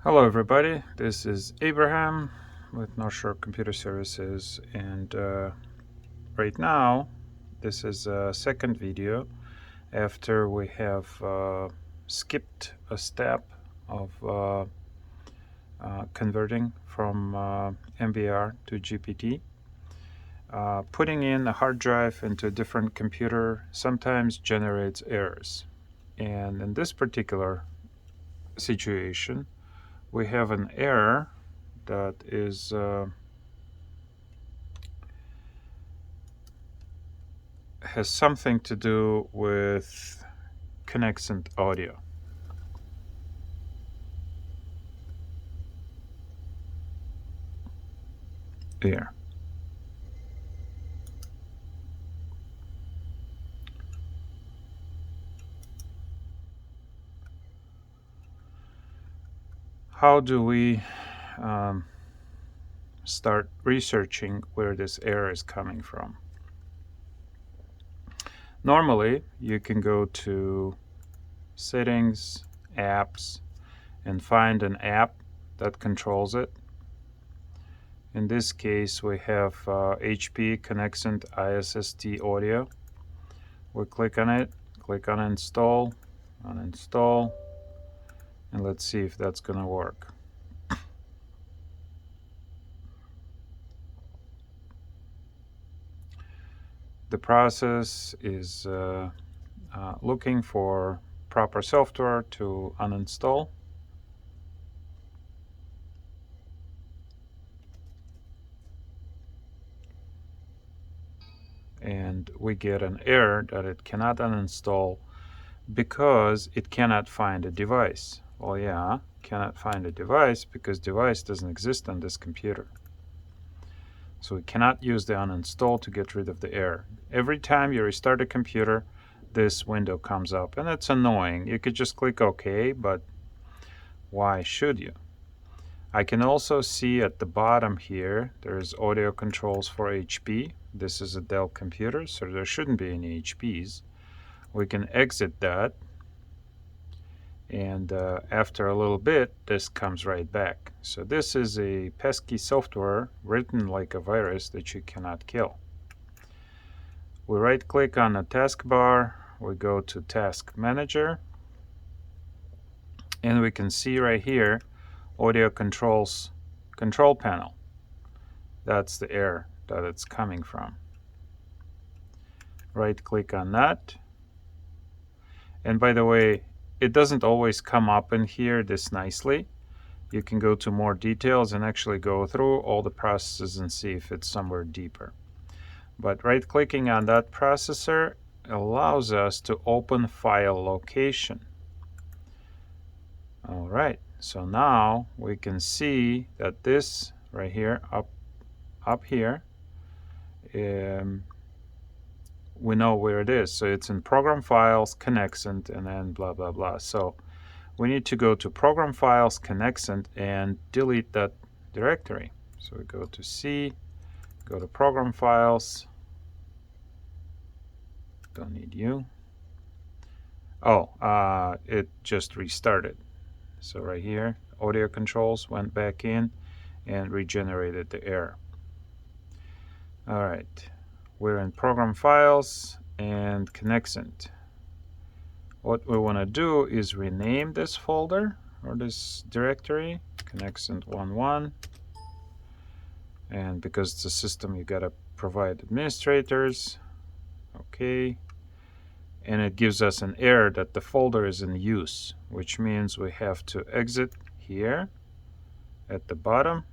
Hello everybody, this is Abraham with North Shore Computer Services, and right now this is a second video after we have skipped a step of converting from MBR to GPT. Putting in a hard drive into a different computer sometimes generates errors, and in this particular situation we have an error that is has something to do with Connexent audio. There. How do we start researching where this error is coming from? Normally, you can go to Settings, Apps, and find an app that controls it. In this case, we have HP Connexent ISST audio. We click on it, click on Install, uninstall, and let's see if that's going to work. The process is looking for proper software to uninstall. And we get an error that it cannot uninstall because it cannot find a device. Well, yeah, cannot find a device because device doesn't exist on this computer. So we cannot use the uninstall to get rid of the error. Every time you restart a computer, this window comes up, and it's annoying. You could just click OK, but why should you? I can also see at the bottom here, there's audio controls for HP. This is a Dell computer, so there shouldn't be any HPs. We can exit that, and after a little bit, this comes right back. So this is a pesky software written like a virus that you cannot kill. We right-click on the taskbar, we go to Task Manager, and we can see right here, Audio Controls Control Panel. That's the error that it's coming from. Right-click on that. And by the way, it doesn't always come up in here this nicely. You can go to more details and actually go through all the processes and see if it's somewhere deeper. But right-clicking on that processor allows us to open file location. All right, so now we can see that this right here, up here, we know where it is. So it's in Program Files, Connexent, and then blah, blah, blah. So we need to go to Program Files, Connexent, and delete that directory. So we go to C, go to Program Files. Don't need you. Oh, it just restarted. So right here, audio controls went back in and regenerated the error. All right, we're in Program Files and Connexent. What we want to do is rename this folder or this directory, Connexent11. And because it's a system, you got to provide administrators. Okay. And it gives us an error that the folder is in use, which means we have to exit here at the bottom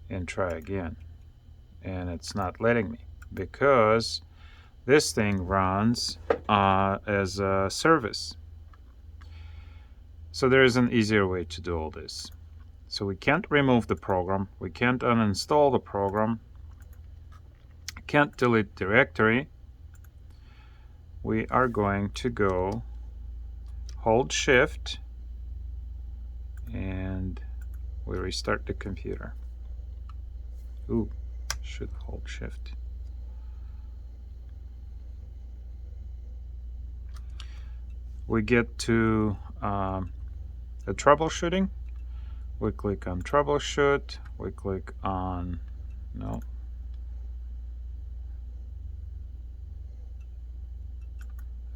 and try again. And it's not letting me because this thing runs as a service. So there is an easier way to do all this. So we can't remove the program, we can't uninstall the program, can't delete directory. We are going to go hold Shift and we restart the computer. Ooh, should hold Shift. We get to the troubleshooting. We click on troubleshoot. We click on no.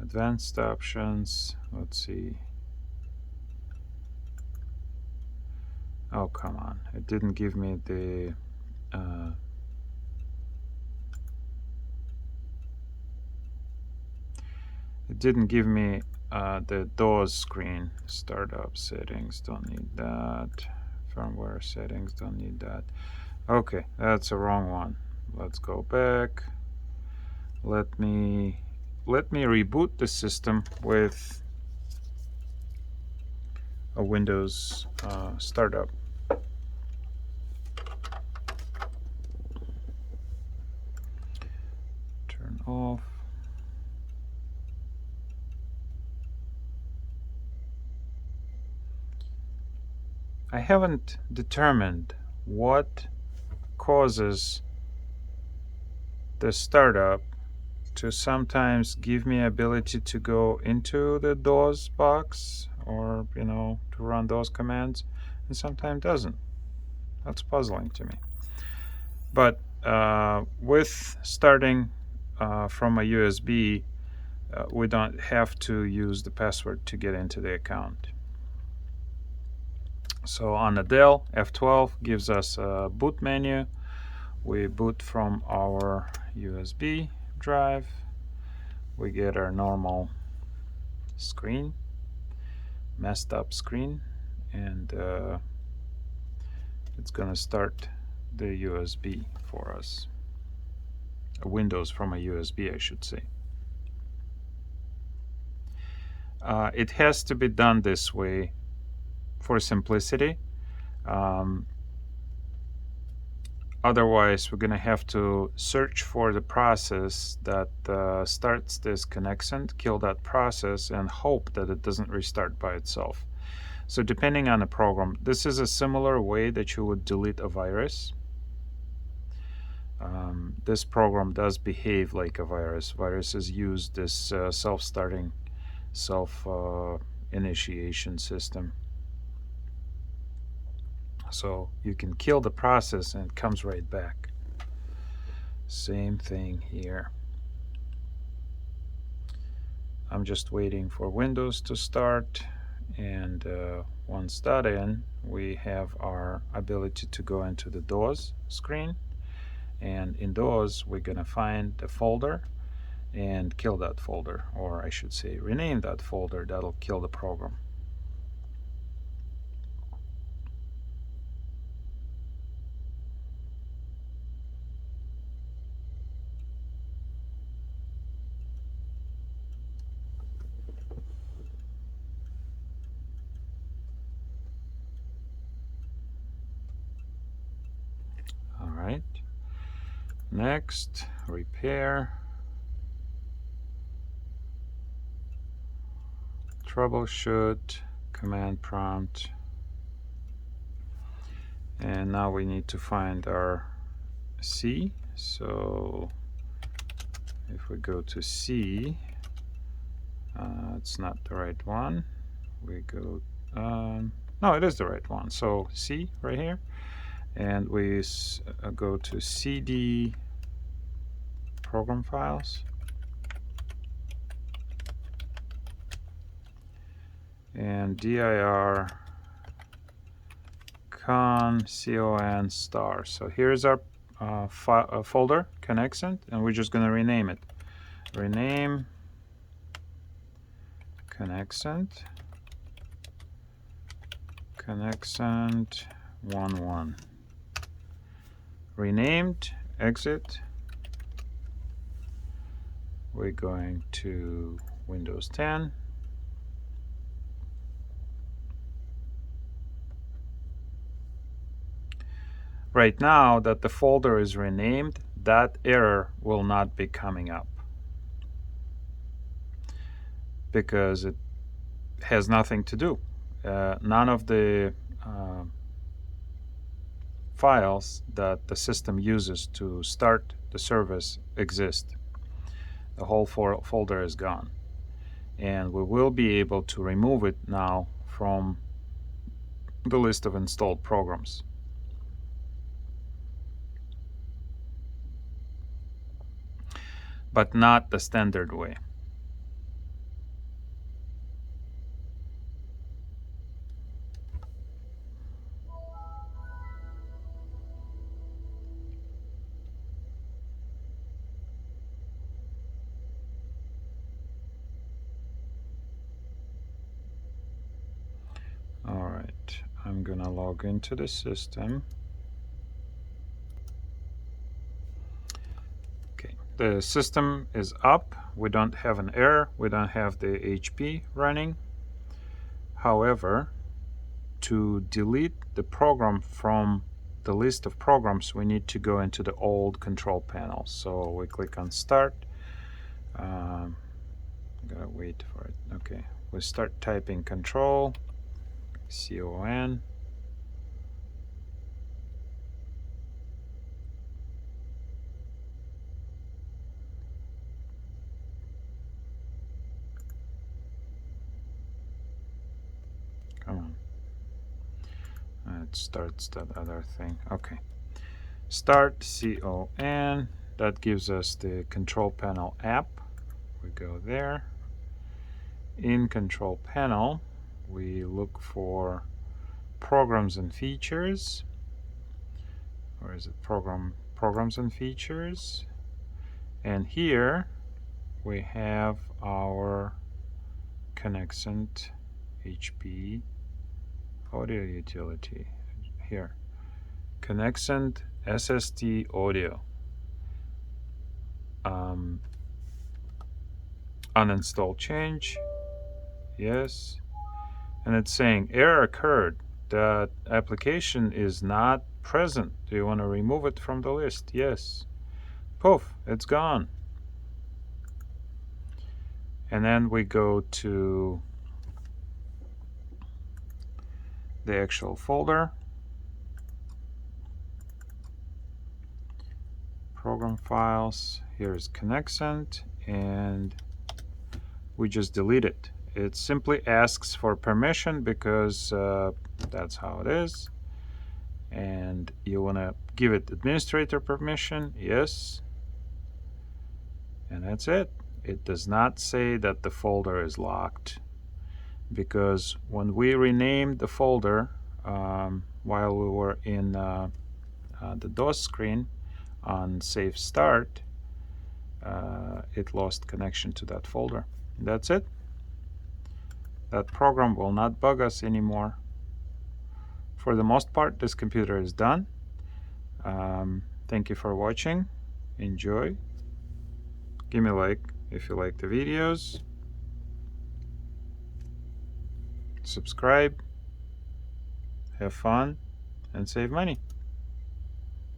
Advanced options. Let's see. Oh, come on. It didn't give me the the DAWs screen. Startup settings, don't need that. Firmware settings, don't need that. Okay, that's the wrong one. Let's go back. Let me reboot the system with a Windows startup. Turn off. I haven't determined what causes the startup to sometimes give me ability to go into the DAWs box, or to run those commands, and sometimes doesn't. That's puzzling to me. But with starting from a USB, we don't have to use the password to get into the account. So on the Dell, F12 gives us a boot menu. We boot from our USB drive. We get our normal screen, messed up screen, and it's going to start the USB for us. Windows from a USB, I should say. It has to be done this way for simplicity. Otherwise, we're going to have to search for the process that starts this connection, kill that process, and hope that it doesn't restart by itself. So depending on the program, this is a similar way that you would delete a virus. This program does behave like a virus. Viruses use this self-starting, self-initiation system. So you can kill the process and it comes right back. Same thing here. I'm just waiting for Windows to start, and once that in, we have our ability to go into the DAWs screen, and in DAWs we're gonna find the folder and kill that folder, or I should say rename that folder. That'll kill the program. Alright, next, repair, troubleshoot, command prompt, and now we need to find our C. So if we go to C, it's not the right one. We go, no, it is the right one. So C right here, and we go to CD program files, and dir con star. So here's our folder connection, and we're just going to rename it. Rename connection 11. Renamed, exit. We're going to Windows 10. Right now that the folder is renamed, that error will not be coming up because it has nothing to do. None of the files that the system uses to start the service exist. The whole folder is gone, and we will be able to remove it now from the list of installed programs. But not the standard way. All right, I'm gonna log into the system. Okay, the system is up. We don't have an error. We don't have the HP running. However, to delete the program from the list of programs, we need to go into the old control panel. So we click on Start. I'm gonna wait for it. Okay, we start typing Control, CON. Come on. It starts that other thing. Okay. Start CON. That gives us the control panel app. We go there. In control panel, we look for programs and features. Where is it? Programs and features. And here we have our Connexent HP audio utility. Here, Connexent SST audio. Uninstall change. Yes. And it's saying error occurred. That application is not present. Do you want to remove it from the list? Yes. Poof, it's gone. And then we go to the actual folder. Program files. Here's Connexent, and we just delete it. It simply asks for permission because that's how it is. And you want to give it administrator permission. Yes. And that's it. It does not say that the folder is locked, because when we renamed the folder while we were in the DOS screen on Save Start, it lost connection to that folder. That's it. That program will not bug us anymore. For the most part, this computer is done. Thank you for watching. Enjoy. Give me a like if you like the videos. Subscribe. Have fun and save money.